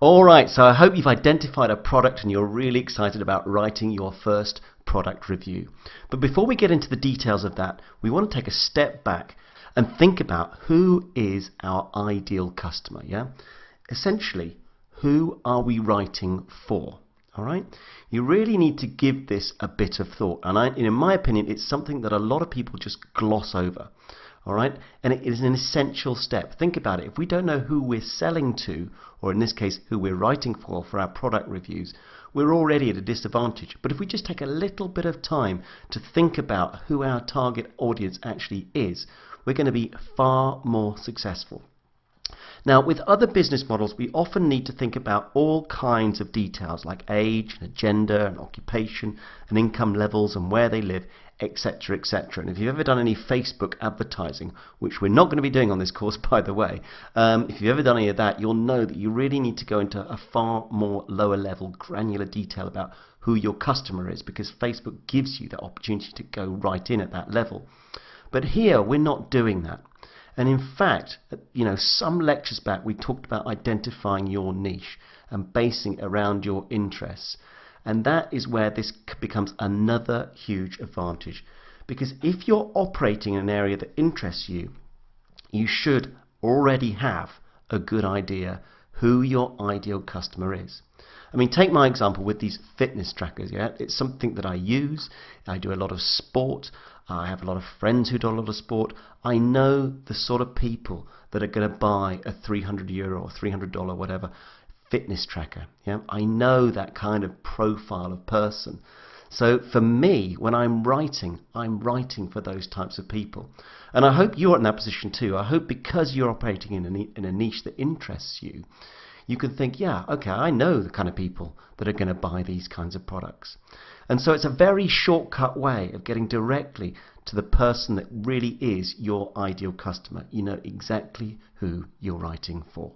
Alright, so I hope you've identified a product and you're really excited about writing your first product review. But before we get into the details of that, we want to take a step back and think about who is our ideal customer, yeah? Essentially, who are we writing for? Alright? You really need to give this a bit of thought, and in my opinion, it's something that a lot of people just gloss over. Alright? And it is an essential step. Think about it. If we don't know who we're selling to, or in this case, who we're writing for our product reviews, we're already at a disadvantage. But if we just take a little bit of time to think about who our target audience actually is, we're going to be far more successful. Now, with other business models, we often need to think about all kinds of details like age, and gender, and occupation, and income levels, and where they live, etc., etc. And if you've ever done any Facebook advertising, which we're not going to be doing on this course, by the way, if you've ever done any of that, you'll know that you really need to go into a far more lower level, granular detail about who your customer is, because Facebook gives you the opportunity to go right in at that level. But here, we're not doing that. And in fact, some lectures back we talked about identifying your niche and basing it around your interests. And that is where this becomes another huge advantage. Because if you're operating in an area that interests you, you should already have a good idea who your ideal customer is. I mean, take my example with these fitness trackers. Yeah, it's something that I use. I do a lot of sport. I have a lot of friends who do a lot of sport. I know the sort of people that are going to buy a €300 or $300 whatever fitness tracker. Yeah, I know that kind of profile of person. So for me, when I'm writing for those types of people. And I hope you're in that position too. I hope because you're operating in a niche that interests you, you can think, yeah, okay, I know the kind of people that are going to buy these kinds of products. And so it's a very shortcut way of getting directly to the person that really is your ideal customer. You know exactly who you're writing for.